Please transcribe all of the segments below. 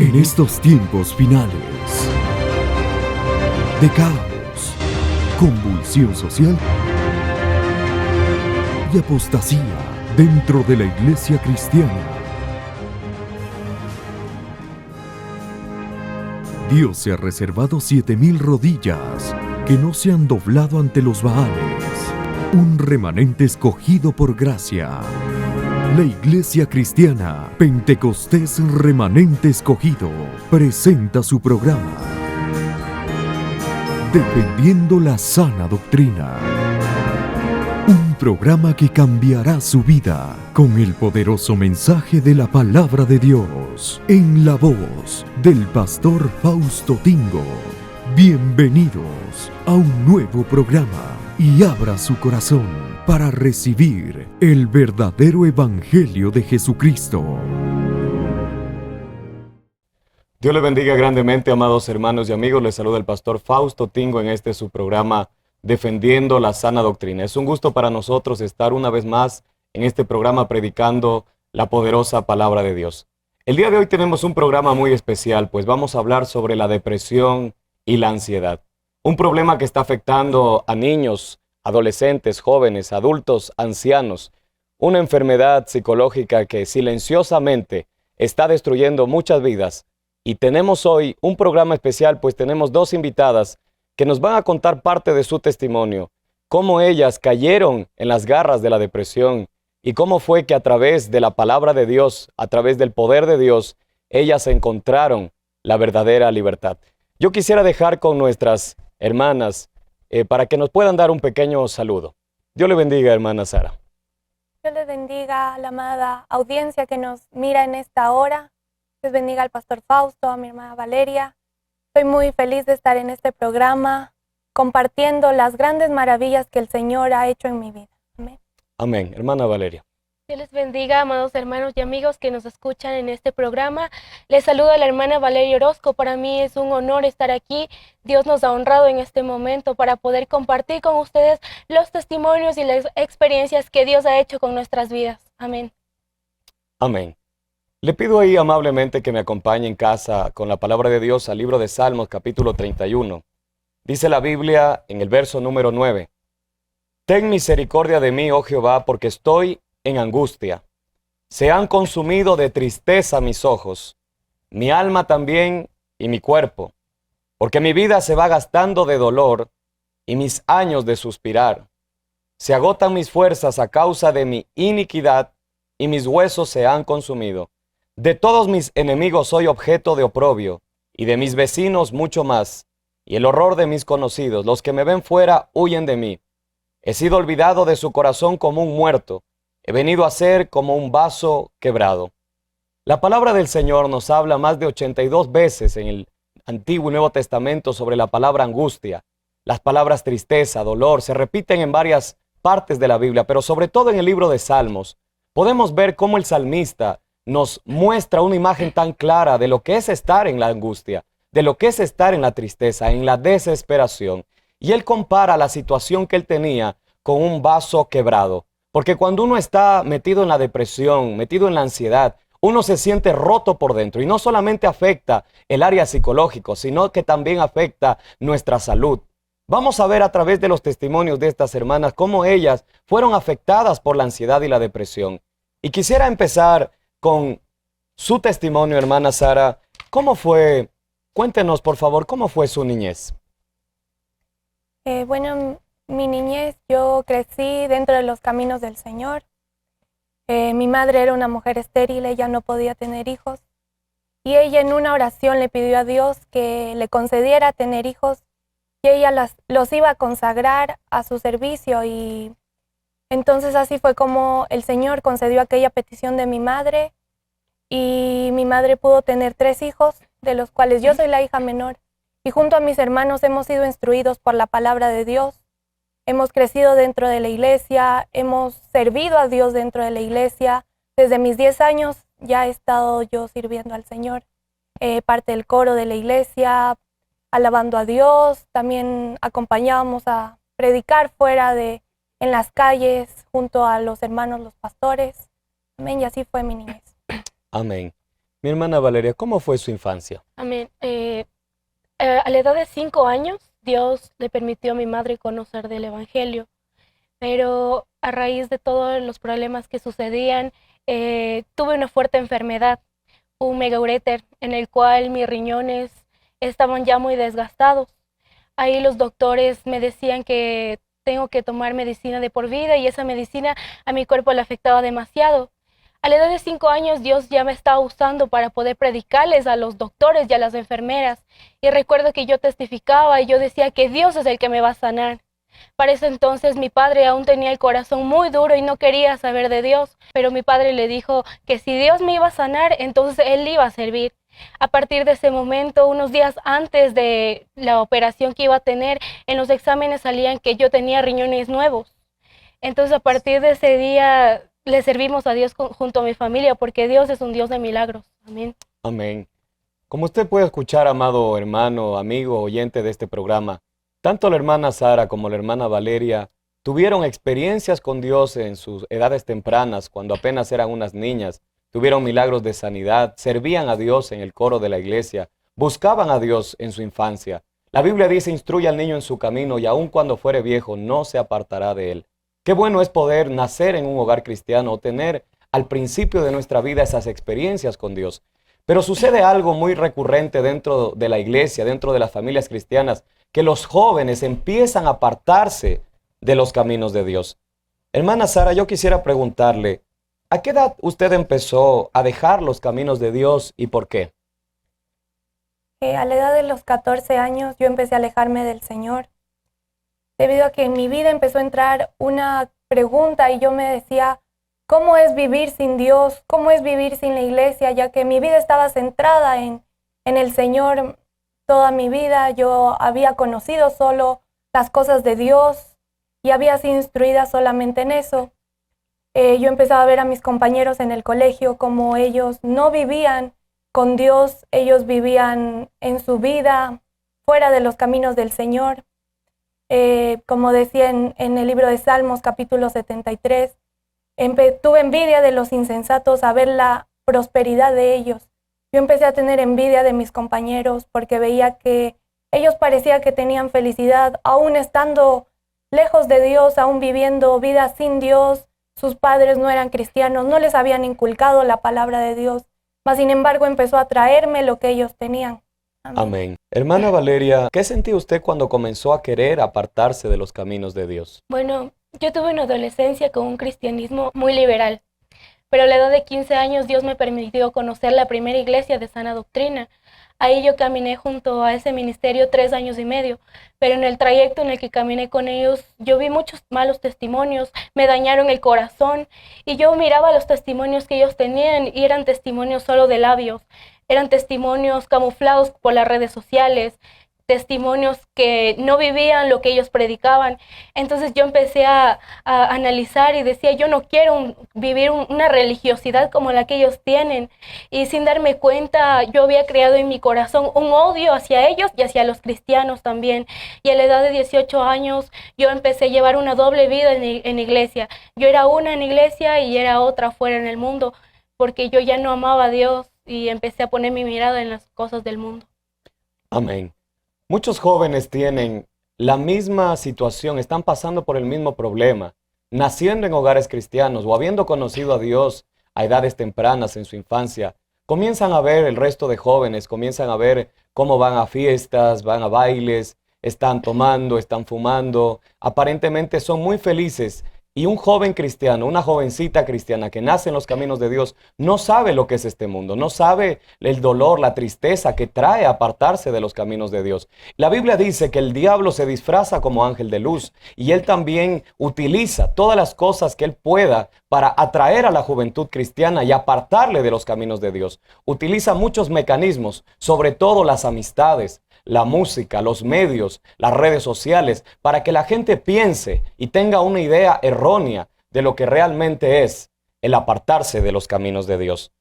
En estos tiempos finales de caos, convulsión social y apostasía dentro de la iglesia cristiana, Dios se ha reservado 7,000 rodillas que no se han doblado ante los Baales, un remanente escogido por gracia. La Iglesia Cristiana Pentecostés Remanente Escogido presenta su programa Defendiendo la Sana Doctrina. Un programa que cambiará su vida con el poderoso mensaje de la Palabra de Dios en la voz del pastor Fausto Tingo. Bienvenidos a un nuevo programa y abra su corazón para recibir el verdadero Evangelio de Jesucristo. Dios le bendiga grandemente, amados hermanos y amigos. Les saluda el pastor Fausto Tingo en este su programa Defendiendo la Sana Doctrina. Es un gusto para nosotros estar una vez más en este programa predicando la poderosa palabra de Dios. El día de hoy tenemos un programa muy especial, pues vamos a hablar sobre la depresión y la ansiedad. Un problema que está afectando a niños, adolescentes, jóvenes, adultos, ancianos. Una enfermedad psicológica que silenciosamente está destruyendo muchas vidas. Y tenemos hoy un programa especial, pues tenemos dos invitadas que nos van a contar parte de su testimonio, cómo ellas cayeron en las garras de la depresión y cómo fue que a través de la palabra de Dios, a través del poder de Dios, ellas encontraron la verdadera libertad. Yo quisiera dejar con nuestras hermanas para que nos puedan dar un pequeño saludo. Dios le bendiga, hermana Sara. Dios les bendiga a la amada audiencia que nos mira en esta hora. Dios bendiga al pastor Fausto, a mi hermana Valeria. Estoy muy feliz de estar en este programa, compartiendo las grandes maravillas que el Señor ha hecho en mi vida. Amén. Amén. Hermana Valeria. Dios les bendiga, amados hermanos y amigos que nos escuchan en este programa. Les saluda la hermana Valeria Orozco. Para mí es un honor estar aquí. Dios nos ha honrado en este momento para poder compartir con ustedes los testimonios y las experiencias que Dios ha hecho con nuestras vidas. Amén. Amén. Le pido ahí amablemente que me acompañe en casa con la palabra de Dios al libro de Salmos, capítulo 31. Dice la Biblia en el verso número 9. Ten misericordia de mí, oh Jehová, porque estoy en angustia. Se han consumido de tristeza mis ojos, mi alma también y mi cuerpo, porque mi vida se va gastando de dolor y mis años de suspirar. Se agotan mis fuerzas a causa de mi iniquidad y mis huesos se han consumido. De todos mis enemigos soy objeto de oprobio y de mis vecinos mucho más, y el horror de mis conocidos, los que me ven fuera, huyen de mí. He sido olvidado de su corazón como un muerto. He venido a ser como un vaso quebrado. La palabra del Señor nos habla más de 82 veces en el Antiguo y Nuevo Testamento sobre la palabra angustia. Las palabras tristeza, dolor, se repiten en varias partes de la Biblia, pero sobre todo en el libro de Salmos. Podemos ver cómo el salmista nos muestra una imagen tan clara de lo que es estar en la angustia, de lo que es estar en la tristeza, en la desesperación. Y él compara la situación que él tenía con un vaso quebrado. Porque cuando uno está metido en la depresión, metido en la ansiedad, uno se siente roto por dentro y no solamente afecta el área psicológica, sino que también afecta nuestra salud. Vamos a ver a través de los testimonios de estas hermanas cómo ellas fueron afectadas por la ansiedad y la depresión. Y quisiera empezar con su testimonio, hermana Sara. ¿Cómo fue? Cuéntenos, por favor, ¿cómo fue su niñez? Bueno, mi niñez, yo crecí dentro de los caminos del Señor. Mi madre era una mujer estéril, ella no podía tener hijos. Y ella en una oración le pidió a Dios que le concediera tener hijos y ella los iba a consagrar a su servicio. Y entonces así fue como el Señor concedió aquella petición de mi madre. Y mi madre pudo tener 3 hijos, de los cuales yo soy la hija menor. Y junto a mis hermanos hemos sido instruidos por la palabra de Dios. Hemos crecido dentro de la iglesia, hemos servido a Dios dentro de la iglesia. Desde mis 10 años ya he estado yo sirviendo al Señor, parte del coro de la iglesia, alabando a Dios. También acompañábamos a predicar en las calles, junto a los hermanos, los pastores. Amén, y así fue mi niñez. Amén. Mi hermana Valeria, ¿cómo fue su infancia? Amén. A la edad de 5 años, Dios le permitió a mi madre conocer del Evangelio, pero a raíz de todos los problemas que sucedían, tuve una fuerte enfermedad, un megauréter, en el cual mis riñones estaban ya muy desgastados. Ahí los doctores me decían que tengo que tomar medicina de por vida y esa medicina a mi cuerpo le afectaba demasiado. A la edad de 5 años Dios ya me estaba usando para poder predicarles a los doctores y a las enfermeras. Y recuerdo que yo testificaba y yo decía que Dios es el que me va a sanar. Para ese entonces mi padre aún tenía el corazón muy duro y no quería saber de Dios. Pero mi padre le dijo que si Dios me iba a sanar, entonces Él iba a servir. A partir de ese momento, unos días antes de la operación que iba a tener, en los exámenes salían que yo tenía riñones nuevos. Entonces a partir de ese día le servimos a Dios junto a mi familia, porque Dios es un Dios de milagros. Amén. Amén. Como usted puede escuchar, amado hermano, amigo, oyente de este programa, tanto la hermana Sara como la hermana Valeria tuvieron experiencias con Dios en sus edades tempranas, cuando apenas eran unas niñas. Tuvieron milagros de sanidad, servían a Dios en el coro de la iglesia, buscaban a Dios en su infancia. La Biblia dice, instruye al niño en su camino y aun cuando fuere viejo no se apartará de él. Qué bueno es poder nacer en un hogar cristiano o tener al principio de nuestra vida esas experiencias con Dios. Pero sucede algo muy recurrente dentro de la iglesia, dentro de las familias cristianas, que los jóvenes empiezan a apartarse de los caminos de Dios. Hermana Sara, yo quisiera preguntarle, ¿a qué edad usted empezó a dejar los caminos de Dios y por qué? A la edad de los 14 años yo empecé a alejarme del Señor, debido a que en mi vida empezó a entrar una pregunta y yo me decía, ¿cómo es vivir sin Dios? ¿Cómo es vivir sin la iglesia? Ya que mi vida estaba centrada en el Señor toda mi vida. Yo había conocido solo las cosas de Dios y había sido instruida solamente en eso. Yo empezaba a ver a mis compañeros en el colegio como ellos no vivían con Dios, ellos vivían en su vida fuera de los caminos del Señor. Como decía en el libro de Salmos, capítulo 73, tuve envidia de los insensatos a ver la prosperidad de ellos. Yo empecé a tener envidia de mis compañeros porque veía que ellos parecía que tenían felicidad, aún estando lejos de Dios, aún viviendo vida sin Dios. Sus padres no eran cristianos, no les habían inculcado la palabra de Dios, mas sin embargo empezó a atraerme lo que ellos tenían. Amén. Amén. Hermana Valeria, ¿qué sentía usted cuando comenzó a querer apartarse de los caminos de Dios? Bueno, yo tuve una adolescencia con un cristianismo muy liberal, pero a la edad de 15 años Dios me permitió conocer la primera iglesia de sana doctrina. Ahí yo caminé junto a ese ministerio 3 años y medio, pero en el trayecto en el que caminé con ellos, yo vi muchos malos testimonios, me dañaron el corazón y yo miraba los testimonios que ellos tenían y eran testimonios solo de labios, eran testimonios camuflados por las redes sociales, testimonios que no vivían lo que ellos predicaban. Entonces yo empecé a analizar y decía, yo no quiero vivir una religiosidad como la que ellos tienen. Y sin darme cuenta, yo había creado en mi corazón un odio hacia ellos y hacia los cristianos también. Y a la edad de 18 años, yo empecé a llevar una doble vida en iglesia. Yo era una en iglesia y era otra fuera en el mundo, porque yo ya no amaba a Dios y empecé a poner mi mirada en las cosas del mundo. Amén. Muchos jóvenes tienen la misma situación, están pasando por el mismo problema, naciendo en hogares cristianos o habiendo conocido a Dios a edades tempranas en su infancia. Comienzan a ver el resto de jóvenes, comienzan a ver cómo van a fiestas, van a bailes, están tomando, están fumando, aparentemente son muy felices. Y un joven cristiano, una jovencita cristiana que nace en los caminos de Dios, no sabe lo que es este mundo, no sabe el dolor, la tristeza que trae apartarse de los caminos de Dios. La Biblia dice que el diablo se disfraza como ángel de luz y él también utiliza todas las cosas que él pueda para atraer a la juventud cristiana y apartarle de los caminos de Dios. Utiliza muchos mecanismos, sobre todo las amistades, la música, los medios, las redes sociales, para que la gente piense y tenga una idea errónea de lo que realmente es el apartarse de los caminos de Dios.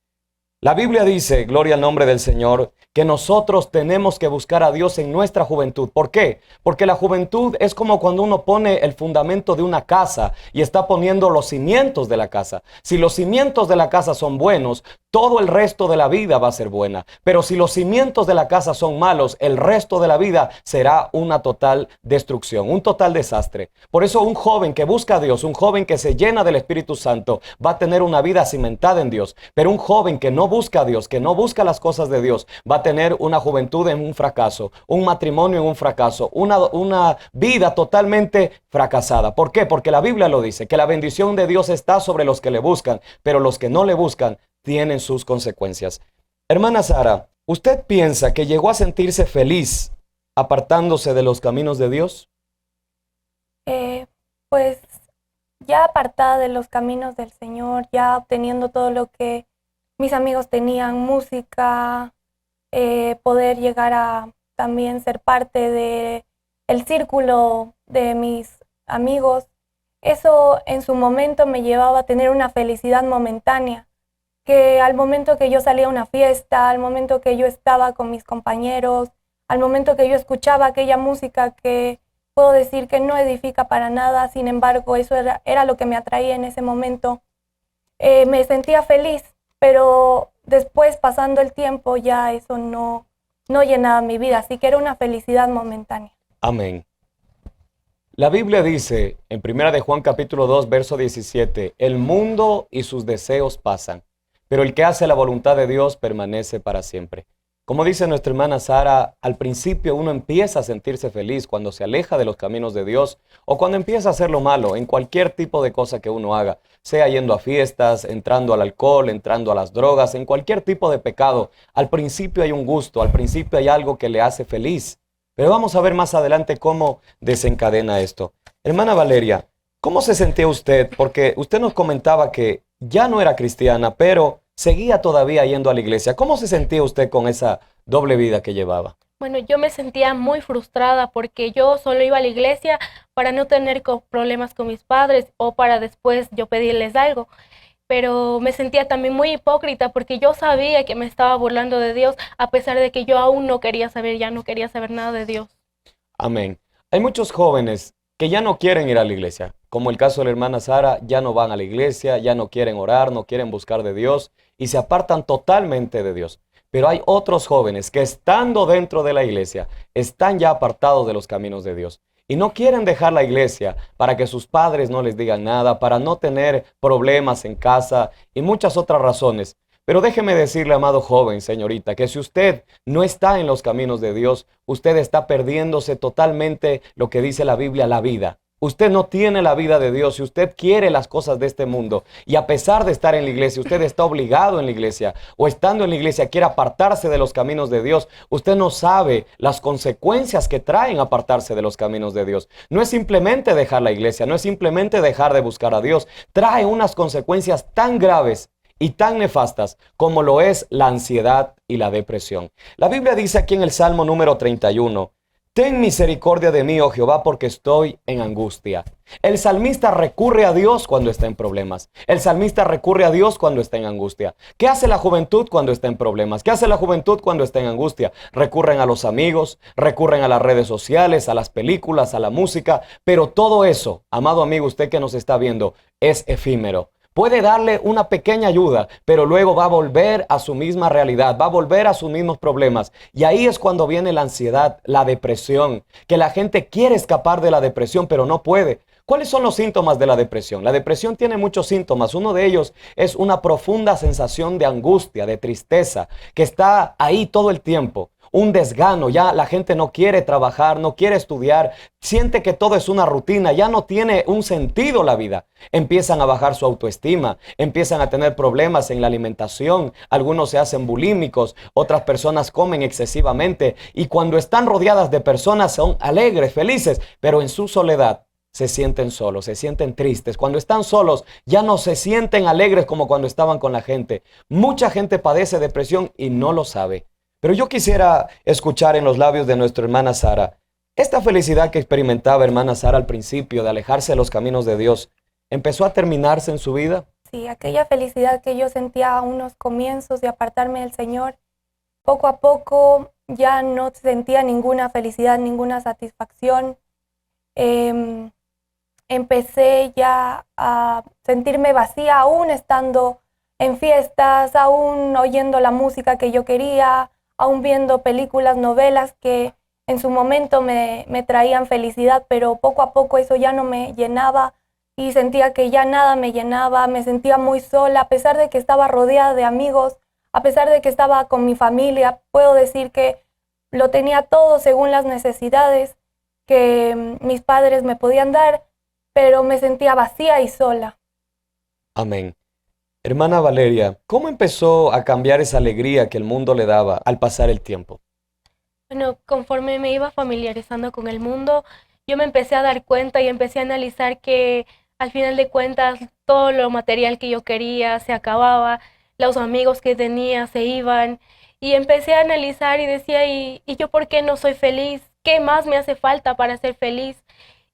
La Biblia dice, gloria al nombre del Señor, que nosotros tenemos que buscar a Dios en nuestra juventud. ¿Por qué? Porque la juventud es como cuando uno pone el fundamento de una casa y está poniendo los cimientos de la casa. Si los cimientos de la casa son buenos, todo el resto de la vida va a ser buena. Pero si los cimientos de la casa son malos, el resto de la vida será una total destrucción, un total desastre. Por eso un joven que busca a Dios, un joven que se llena del Espíritu Santo, va a tener una vida cimentada en Dios. Pero un joven que no busca a Dios, que no busca las cosas de Dios, va a tener una juventud en un fracaso, un matrimonio en un fracaso, una vida totalmente fracasada. ¿Por qué? Porque la Biblia lo dice, que la bendición de Dios está sobre los que le buscan, pero los que no le buscan tienen sus consecuencias. Hermana Sara, ¿usted piensa que llegó a sentirse feliz apartándose de los caminos de Dios? Pues ya apartada de los caminos del Señor, ya obteniendo todo lo que mis amigos tenían, música, poder llegar a también ser parte de el círculo de mis amigos, eso en su momento me llevaba a tener una felicidad momentánea, que al momento que yo salía a una fiesta, al momento que yo estaba con mis compañeros, al momento que yo escuchaba aquella música que puedo decir que no edifica para nada, sin embargo, eso era lo que me atraía en ese momento. Me sentía feliz, pero después, pasando el tiempo, ya eso no llenaba mi vida, así que era una felicidad momentánea. Amén. La Biblia dice en 1 de Juan capítulo 2, verso 17, el mundo y sus deseos pasan, pero el que hace la voluntad de Dios permanece para siempre. Como dice nuestra hermana Sara, al principio uno empieza a sentirse feliz cuando se aleja de los caminos de Dios o cuando empieza a hacer lo malo en cualquier tipo de cosa que uno haga, sea yendo a fiestas, entrando al alcohol, entrando a las drogas, en cualquier tipo de pecado. Al principio hay un gusto, al principio hay algo que le hace feliz. Pero vamos a ver más adelante cómo desencadena esto. Hermana Valeria, ¿cómo se sentía usted? Porque usted nos comentaba que ya no era cristiana, pero seguía todavía yendo a la iglesia. ¿Cómo se sentía usted con esa doble vida que llevaba? Bueno, yo me sentía muy frustrada porque yo solo iba a la iglesia para no tener problemas con mis padres o para después yo pedirles algo. Pero me sentía también muy hipócrita porque yo sabía que me estaba burlando de Dios a pesar de que yo aún no quería saber, ya no quería saber nada de Dios. Amén. Hay muchos jóvenes que ya no quieren ir a la iglesia, como el caso de la hermana Sara, ya no van a la iglesia, ya no quieren orar, no quieren buscar de Dios y se apartan totalmente de Dios. Pero hay otros jóvenes que estando dentro de la iglesia, están ya apartados de los caminos de Dios. Y no quieren dejar la iglesia para que sus padres no les digan nada, para no tener problemas en casa y muchas otras razones. Pero déjeme decirle, amado joven, señorita, que si usted no está en los caminos de Dios, usted está perdiéndose totalmente lo que dice la Biblia, la vida. Usted no tiene la vida de Dios. Si usted quiere las cosas de este mundo y a pesar de estar en la iglesia, usted está obligado en la iglesia o estando en la iglesia quiere apartarse de los caminos de Dios, usted no sabe las consecuencias que traen apartarse de los caminos de Dios. No es simplemente dejar la iglesia, no es simplemente dejar de buscar a Dios. Trae unas consecuencias tan graves y tan nefastas como lo es la ansiedad y la depresión. La Biblia dice aquí en el Salmo número 31, ten misericordia de mí, oh Jehová, porque estoy en angustia. El salmista recurre a Dios cuando está en problemas. El salmista recurre a Dios cuando está en angustia. ¿Qué hace la juventud cuando está en problemas? ¿Qué hace la juventud cuando está en angustia? Recurren a los amigos, recurren a las redes sociales, a las películas, a la música. Pero todo eso, amado amigo, usted que nos está viendo, es efímero. Puede darle una pequeña ayuda, pero luego va a volver a su misma realidad, va a volver a sus mismos problemas. Y ahí es cuando viene la ansiedad, la depresión, que la gente quiere escapar de la depresión, pero no puede. ¿Cuáles son los síntomas de la depresión? La depresión tiene muchos síntomas. Uno de ellos es una profunda sensación de angustia, de tristeza, que está ahí todo el tiempo. Un desgano, ya la gente no quiere trabajar, no quiere estudiar, siente que todo es una rutina, ya no tiene un sentido la vida. Empiezan a bajar su autoestima, empiezan a tener problemas en la alimentación, algunos se hacen bulímicos, otras personas comen excesivamente y cuando están rodeadas de personas son alegres, felices, pero en su soledad se sienten solos, se sienten tristes. Cuando están solos ya no se sienten alegres como cuando estaban con la gente. Mucha gente padece depresión y no lo sabe. Pero yo quisiera escuchar en los labios de nuestra hermana Sara, esta felicidad que experimentaba hermana Sara al principio de alejarse de los caminos de Dios, ¿empezó a terminarse en su vida? Sí, aquella felicidad que yo sentía a unos comienzos de apartarme del Señor, poco a poco ya no sentía ninguna felicidad, ninguna satisfacción. Empecé ya a sentirme vacía aún estando en fiestas, aún oyendo la música que yo quería, aún viendo películas, novelas que en su momento me traían felicidad, pero poco a poco eso ya no me llenaba y sentía que ya nada me llenaba, me sentía muy sola, a pesar de que estaba rodeada de amigos, a pesar de que estaba con mi familia. Puedo decir que lo tenía todo según las necesidades que mis padres me podían dar, pero me sentía vacía y sola. Amén. Hermana Valeria, ¿cómo empezó a cambiar esa alegría que el mundo le daba al pasar el tiempo? Bueno, conforme me iba familiarizando con el mundo, yo me empecé a dar cuenta y empecé a analizar que al final de cuentas todo lo material que yo quería se acababa, los amigos que tenía se iban y empecé a analizar y decía, ¿y yo por qué no soy feliz? ¿Qué más me hace falta para ser feliz?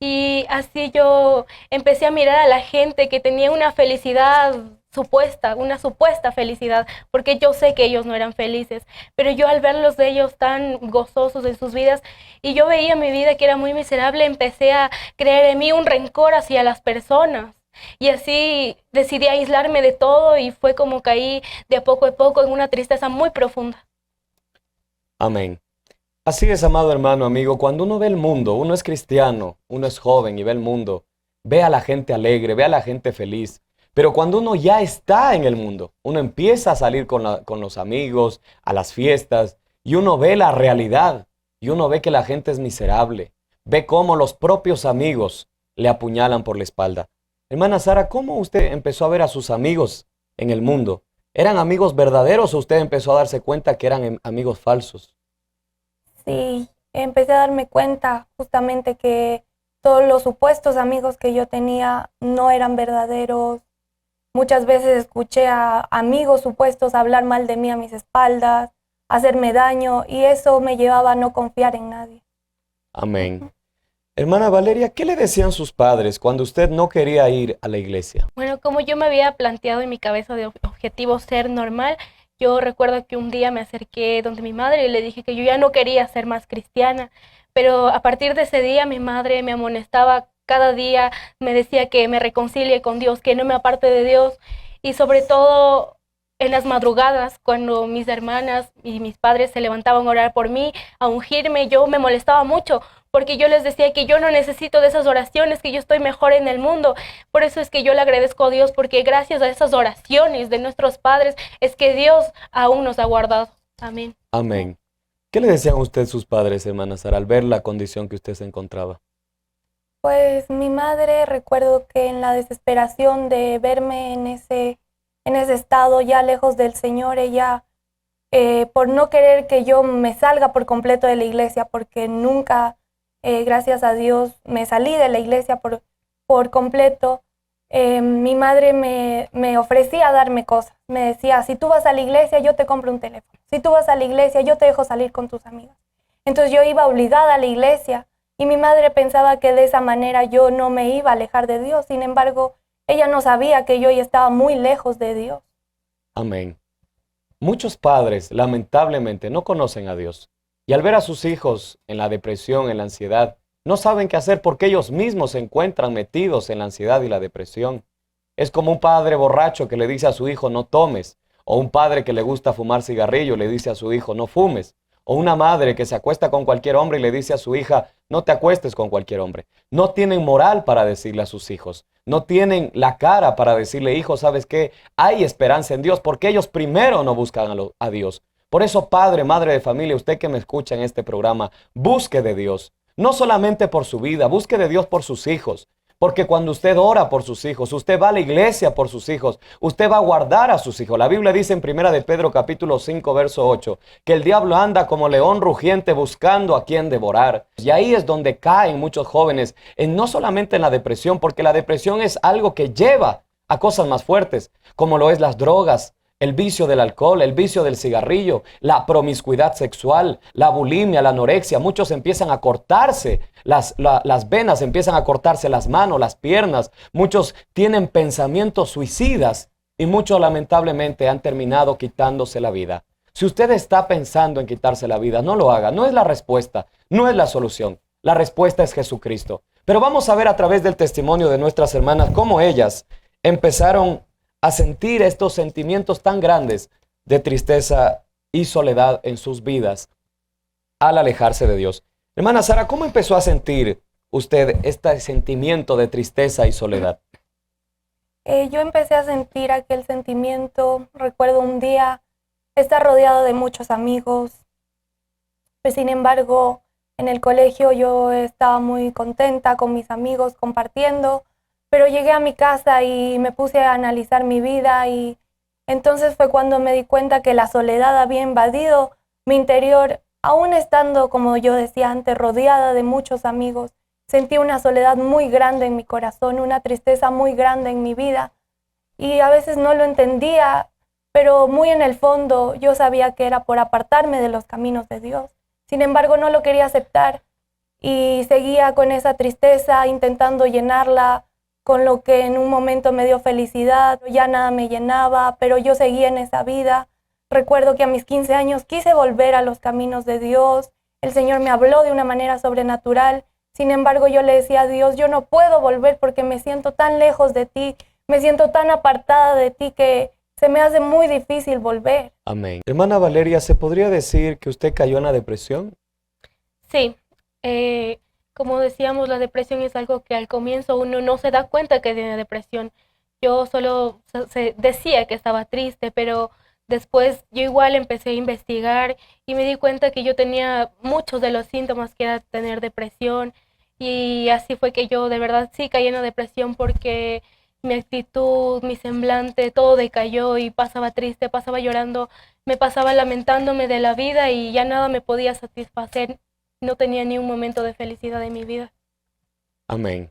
Y así yo empecé a mirar a la gente que tenía una felicidad supuesta, una supuesta felicidad, porque yo sé que ellos no eran felices, pero yo al verlos de ellos tan gozosos en sus vidas y yo veía mi vida que era muy miserable, empecé a creer en mí un rencor hacia las personas. Y así decidí aislarme de todo y fue como caí de a poco en una tristeza muy profunda. Amén. Así es, amado hermano, amigo, cuando uno ve el mundo, uno es cristiano, uno es joven y ve el mundo, ve a la gente alegre, ve a la gente feliz, pero cuando uno ya está en el mundo, uno empieza a salir con los amigos, a las fiestas, y uno ve la realidad, y uno ve que la gente es miserable, ve cómo los propios amigos le apuñalan por la espalda. Hermana Sara, ¿cómo usted empezó a ver a sus amigos en el mundo? ¿Eran amigos verdaderos o usted empezó a darse cuenta que eran amigos falsos? Sí, empecé a darme cuenta justamente que todos los supuestos amigos que yo tenía no eran verdaderos. Muchas veces escuché a amigos supuestos hablar mal de mí a mis espaldas, hacerme daño, y eso me llevaba a no confiar en nadie. Amén. Hermana Valeria, ¿qué le decían sus padres cuando usted no quería ir a la iglesia? Bueno, como yo me había planteado en mi cabeza de objetivo ser normal, yo recuerdo que un día me acerqué donde mi madre y le dije que yo ya no quería ser más cristiana, pero a partir de ese día mi madre me amonestaba cada día, me decía que me reconcilie con Dios, que no me aparte de Dios, y sobre todo en las madrugadas, cuando mis hermanas y mis padres se levantaban a orar por mí, a ungirme, yo me molestaba mucho, porque yo les decía que yo no necesito de esas oraciones, que yo estoy mejor en el mundo. Por eso es que yo le agradezco a Dios, porque gracias a esas oraciones de nuestros padres es que Dios aún nos ha guardado. Amén. Amén. ¿Qué le decían a usted sus padres, hermana Sara, al ver la condición que usted se encontraba? Pues mi madre, recuerdo que en la desesperación de verme en ese estado ya lejos del Señor, ella, por no querer que yo me salga por completo de la iglesia, porque nunca, gracias a Dios, me salí de la iglesia por completo, mi madre me ofrecía darme cosas. Me decía, si tú vas a la iglesia, yo te compro un teléfono. Si tú vas a la iglesia, yo te dejo salir con tus amigas. Entonces yo iba obligada a la iglesia y mi madre pensaba que de esa manera yo no me iba a alejar de Dios. Sin embargo, ella no sabía que yo ya estaba muy lejos de Dios. Amén. Muchos padres, lamentablemente, no conocen a Dios. Y al ver a sus hijos en la depresión, en la ansiedad, no saben qué hacer porque ellos mismos se encuentran metidos en la ansiedad y la depresión. Es como un padre borracho que le dice a su hijo no tomes, o un padre que le gusta fumar cigarrillo le dice a su hijo no fumes, o una madre que se acuesta con cualquier hombre y le dice a su hija no te acuestes con cualquier hombre. No tienen moral para decirle a sus hijos, no tienen la cara para decirle, hijo, ¿sabes qué? Hay esperanza en Dios, porque ellos primero no buscan a Dios. Por eso, padre, madre de familia, usted que me escucha en este programa, busque de Dios. No solamente por su vida, busque de Dios por sus hijos. Porque cuando usted ora por sus hijos, usted va a la iglesia por sus hijos, usted va a guardar a sus hijos. La Biblia dice en 1 de Pedro capítulo 5, verso 8, que el diablo anda como león rugiente buscando a quien devorar. Y ahí es donde caen muchos jóvenes, no solamente en la depresión, porque la depresión es algo que lleva a cosas más fuertes, como lo es las drogas, el vicio del alcohol, el vicio del cigarrillo, la promiscuidad sexual, la bulimia, la anorexia. Muchos empiezan a cortarse las venas, empiezan a cortarse las manos, las piernas. Muchos tienen pensamientos suicidas y muchos lamentablemente han terminado quitándose la vida. Si usted está pensando en quitarse la vida, no lo haga. No es la respuesta, no es la solución. La respuesta es Jesucristo. Pero vamos a ver a través del testimonio de nuestras hermanas cómo ellas empezaron a sentir estos sentimientos tan grandes de tristeza y soledad en sus vidas al alejarse de Dios. Hermana Sara, ¿cómo empezó a sentir usted este sentimiento de tristeza y soledad? Yo empecé a sentir aquel sentimiento, recuerdo un día estar rodeado de muchos amigos, pues sin embargo en el colegio yo estaba muy contenta con mis amigos compartiendo, pero llegué a mi casa y me puse a analizar mi vida y entonces fue cuando me di cuenta que la soledad había invadido mi interior, aún estando, como yo decía antes, rodeada de muchos amigos. Sentí una soledad muy grande en mi corazón, una tristeza muy grande en mi vida y a veces no lo entendía, pero muy en el fondo yo sabía que era por apartarme de los caminos de Dios. Sin embargo, no lo quería aceptar y seguía con esa tristeza intentando llenarla con lo que en un momento me dio felicidad. Ya nada me llenaba, pero yo seguía en esa vida. Recuerdo que a mis 15 años quise volver a los caminos de Dios. El Señor me habló de una manera sobrenatural. Sin embargo, yo le decía a Dios, yo no puedo volver porque me siento tan lejos de ti, me siento tan apartada de ti que se me hace muy difícil volver. Amén. Hermana Valeria, ¿se podría decir que usted cayó en la depresión? Sí, como decíamos, la depresión es algo que al comienzo uno no se da cuenta que tiene depresión. Yo solo decía que estaba triste, pero después yo igual empecé a investigar y me di cuenta que yo tenía muchos de los síntomas que era tener depresión y así fue que yo de verdad sí caí en la depresión porque mi actitud, mi semblante, todo decayó y pasaba triste, pasaba llorando, me pasaba lamentándome de la vida y ya nada me podía satisfacer. No tenía ni un momento de felicidad en mi vida. Amén.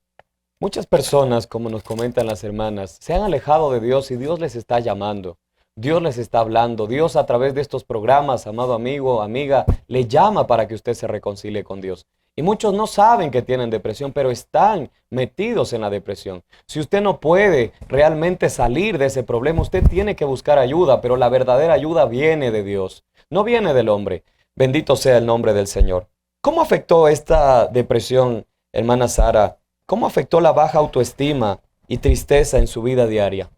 Muchas personas, como nos comentan las hermanas, se han alejado de Dios y Dios les está llamando. Dios les está hablando. Dios a través de estos programas, amado amigo, amiga, le llama para que usted se reconcilie con Dios. Y muchos no saben que tienen depresión, pero están metidos en la depresión. Si usted no puede realmente salir de ese problema, usted tiene que buscar ayuda, pero la verdadera ayuda viene de Dios, no viene del hombre. Bendito sea el nombre del Señor. ¿Cómo afectó esta depresión, hermana Sara? ¿Cómo afectó la baja autoestima y tristeza en su vida diaria?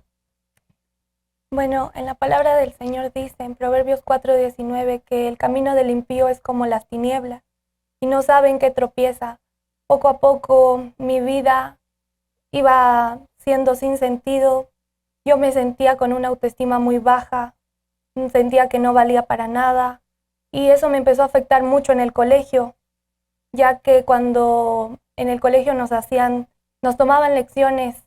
Bueno, en la palabra del Señor dice en Proverbios 4:19 que el camino del impío es como las tinieblas y no saben que tropieza. Poco a poco mi vida iba siendo sin sentido. Yo me sentía con una autoestima muy baja, sentía que no valía para nada y eso me empezó a afectar mucho en el colegio, ya que cuando en el colegio nos tomaban lecciones,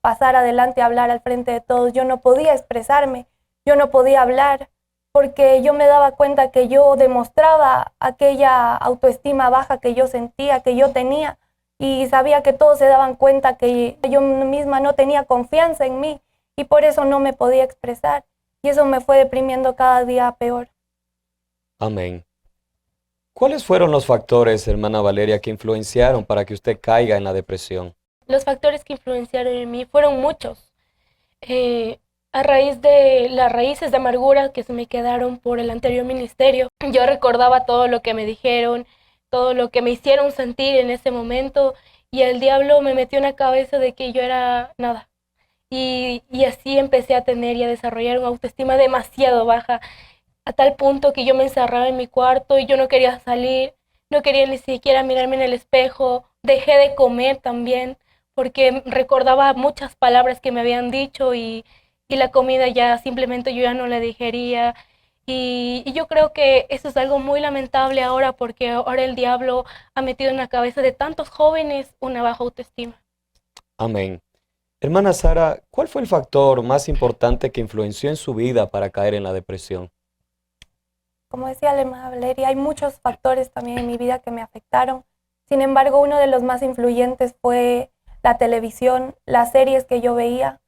pasar adelante, hablar al frente de todos, yo no podía expresarme, yo no podía hablar, porque yo me daba cuenta que yo demostraba aquella autoestima baja que yo sentía, que yo tenía, y sabía que todos se daban cuenta que yo misma no tenía confianza en mí, y por eso no me podía expresar, y eso me fue deprimiendo cada día peor. Amén. ¿Cuáles fueron los factores, hermana Valeria, que influenciaron para que usted caiga en la depresión? Los factores que influenciaron en mí fueron muchos. A raíz de las raíces de amargura que se me quedaron por el anterior ministerio, yo recordaba todo lo que me dijeron, todo lo que me hicieron sentir en ese momento y el diablo me metió en la cabeza de que yo era nada. Y así empecé a tener y a desarrollar una autoestima demasiado baja, a tal punto que yo me encerraba en mi cuarto y yo no quería salir, no quería ni siquiera mirarme en el espejo, dejé de comer también, porque recordaba muchas palabras que me habían dicho y la comida ya simplemente yo ya no la digería. Y yo creo que eso es algo muy lamentable ahora porque ahora el diablo ha metido en la cabeza de tantos jóvenes una baja autoestima. Amén. Hermana Sara, ¿cuál fue el factor más importante que influenció en su vida para caer en la depresión? Como decía la hermana Valeria, hay muchos factores también en mi vida que me afectaron. Sin embargo, uno de los más influyentes fue la televisión, las series que yo veía.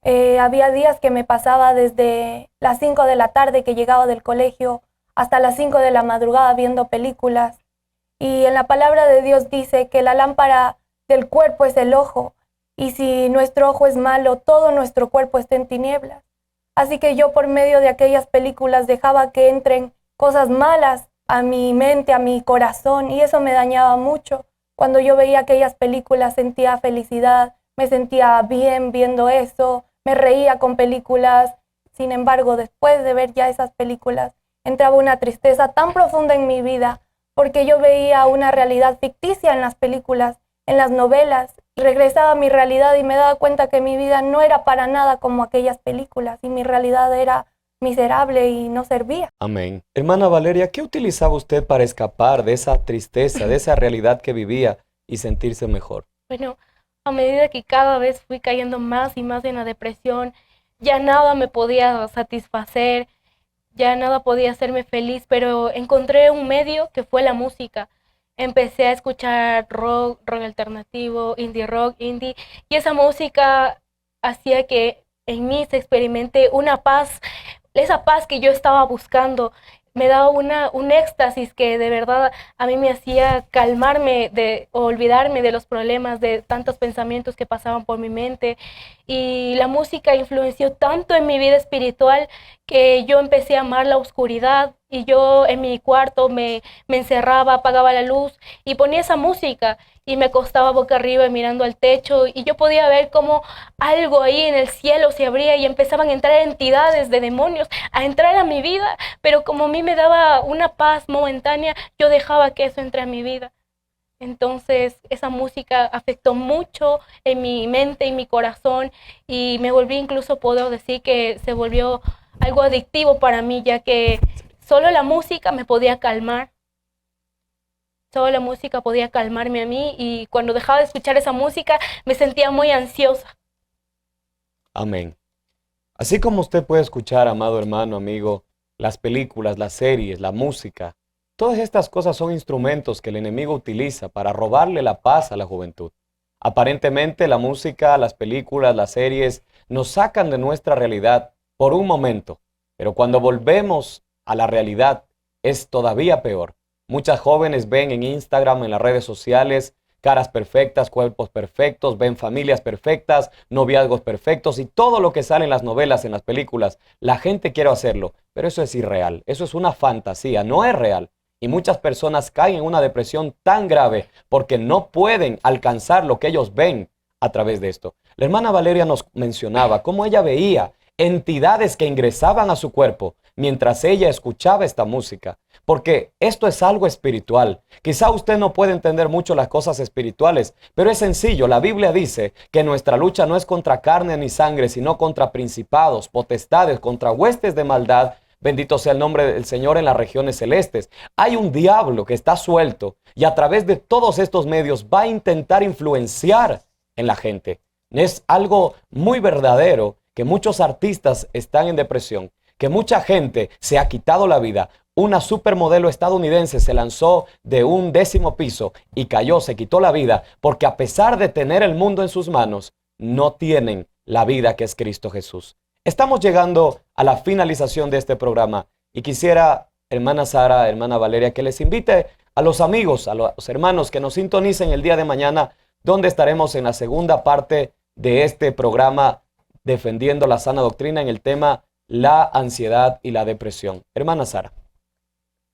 Había días que me pasaba desde las 5 de la tarde que llegaba del colegio hasta las 5 de la madrugada viendo películas. Y en la palabra de Dios dice que la lámpara del cuerpo es el ojo. Y si nuestro ojo es malo, todo nuestro cuerpo está en tinieblas. Así que yo por medio de aquellas películas dejaba que entren cosas malas a mi mente, a mi corazón, y eso me dañaba mucho. Cuando yo veía aquellas películas sentía felicidad, me sentía bien viendo eso, me reía con películas. Sin embargo, después de ver ya esas películas, entraba una tristeza tan profunda en mi vida, porque yo veía una realidad ficticia en las películas, en las novelas, y regresaba a mi realidad y me daba cuenta que mi vida no era para nada como aquellas películas, y mi realidad era miserable y no servía. Amén. Hermana Valeria, ¿qué utilizaba usted para escapar de esa tristeza, de esa realidad que vivía y sentirse mejor? Bueno, a medida que cada vez fui cayendo más y más en la depresión, ya nada me podía satisfacer, ya nada podía hacerme feliz, pero encontré un medio que fue la música. Empecé a escuchar rock, rock alternativo, indie rock, indie, y esa música hacía que en mí se experimente una paz, esa paz que yo estaba buscando. Me daba un éxtasis que de verdad a mí me hacía calmarme, o olvidarme de los problemas, de tantos pensamientos que pasaban por mi mente. Y la música influenció tanto en mi vida espiritual que yo empecé a amar la oscuridad, y yo en mi cuarto me encerraba, apagaba la luz y ponía esa música y me acostaba boca arriba mirando al techo, y yo podía ver cómo algo ahí en el cielo se abría y empezaban a entrar entidades de demonios a entrar a mi vida, pero como a mí me daba una paz momentánea, yo dejaba que eso entre a mi vida. Entonces esa música afectó mucho en mi mente y mi corazón, y me volví, incluso puedo decir que se volvió algo adictivo para mí, ya que solo la música me podía calmar. Solo la música podía calmarme a mí, y cuando dejaba de escuchar esa música me sentía muy ansiosa. Amén. Así como usted puede escuchar, amado hermano, amigo, las películas, las series, la música, todas estas cosas son instrumentos que el enemigo utiliza para robarle la paz a la juventud. Aparentemente la música, las películas, las series nos sacan de nuestra realidad por un momento, pero cuando volvemos a la realidad es todavía peor. Muchas jóvenes ven en Instagram, en las redes sociales, caras perfectas, cuerpos perfectos, ven familias perfectas, noviazgos perfectos y todo lo que sale en las novelas, en las películas. La gente quiere hacerlo, pero eso es irreal, eso es una fantasía, no es real. Y muchas personas caen en una depresión tan grave porque no pueden alcanzar lo que ellos ven a través de esto. La hermana Valeria nos mencionaba cómo ella veía entidades que ingresaban a su cuerpo mientras ella escuchaba esta música, porque esto es algo espiritual. Quizá usted no puede entender mucho las cosas espirituales, pero es sencillo. La Biblia dice que nuestra lucha no es contra carne ni sangre, sino contra principados, potestades, contra huestes de maldad. Bendito sea el nombre del Señor en las regiones celestes. Hay un diablo que está suelto y a través de todos estos medios va a intentar influenciar en la gente. Es algo muy verdadero que muchos artistas están en depresión, que mucha gente se ha quitado la vida. Una supermodelo estadounidense se lanzó de un 10º piso y cayó, se quitó la vida, porque a pesar de tener el mundo en sus manos, no tienen la vida que es Cristo Jesús. Estamos llegando a la finalización de este programa y quisiera, hermana Sara, hermana Valeria, que les invite a los amigos, a los hermanos que nos sintonicen el día de mañana, donde estaremos en la segunda parte de este programa defendiendo la sana doctrina en el tema la ansiedad y la depresión. Hermana Sara.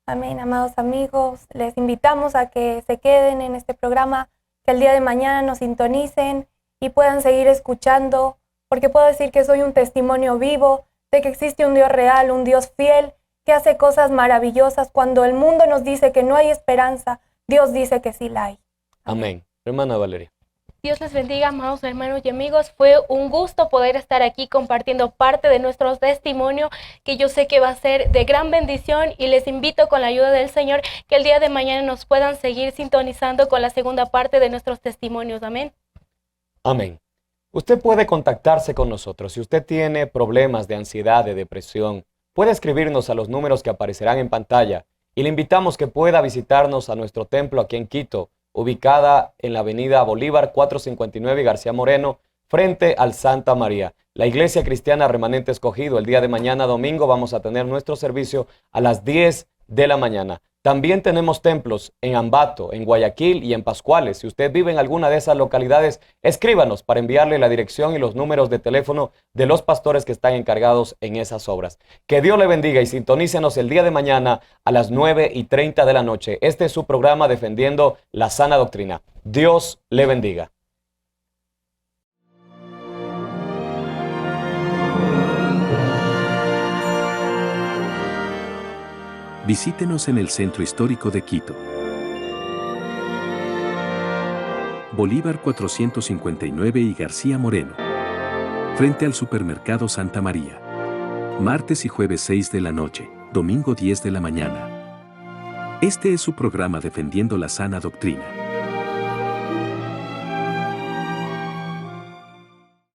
Amén, amados amigos. Les invitamos a que se queden en este programa, que el día de mañana nos sintonicen y puedan seguir escuchando, porque puedo decir que soy un testimonio vivo de que existe un Dios real, un Dios fiel, que hace cosas maravillosas. Cuando el mundo nos dice que no hay esperanza, Dios dice que sí la hay. Amén. Hermana Valeria. Dios les bendiga, amados hermanos y amigos. Fue un gusto poder estar aquí compartiendo parte de nuestro testimonio, que yo sé que va a ser de gran bendición, y les invito con la ayuda del Señor que el día de mañana nos puedan seguir sintonizando con la segunda parte de nuestros testimonios. Amén. Amén. Usted puede contactarse con nosotros. Si usted tiene problemas de ansiedad, de depresión, puede escribirnos a los números que aparecerán en pantalla y le invitamos que pueda visitarnos a nuestro templo aquí en Quito, ubicada en la avenida Bolívar 459 y García Moreno, frente al Santa María. La Iglesia Cristiana Remanente Escogido, el día de mañana domingo vamos a tener nuestro servicio a las 10 de la mañana. También tenemos templos en Ambato, en Guayaquil y en Pascuales. Si usted vive en alguna de esas localidades, escríbanos para enviarle la dirección y los números de teléfono de los pastores que están encargados en esas obras. Que Dios le bendiga y sintonícenos el día de mañana a las 9:30 de la noche. Este es su programa Defendiendo la Sana Doctrina. Dios le bendiga. Visítenos en el Centro Histórico de Quito. Bolívar 459 y García Moreno. Frente al Supermercado Santa María. Martes y jueves 6 de la noche, domingo 10 de la mañana. Este es su programa Defendiendo la Sana Doctrina.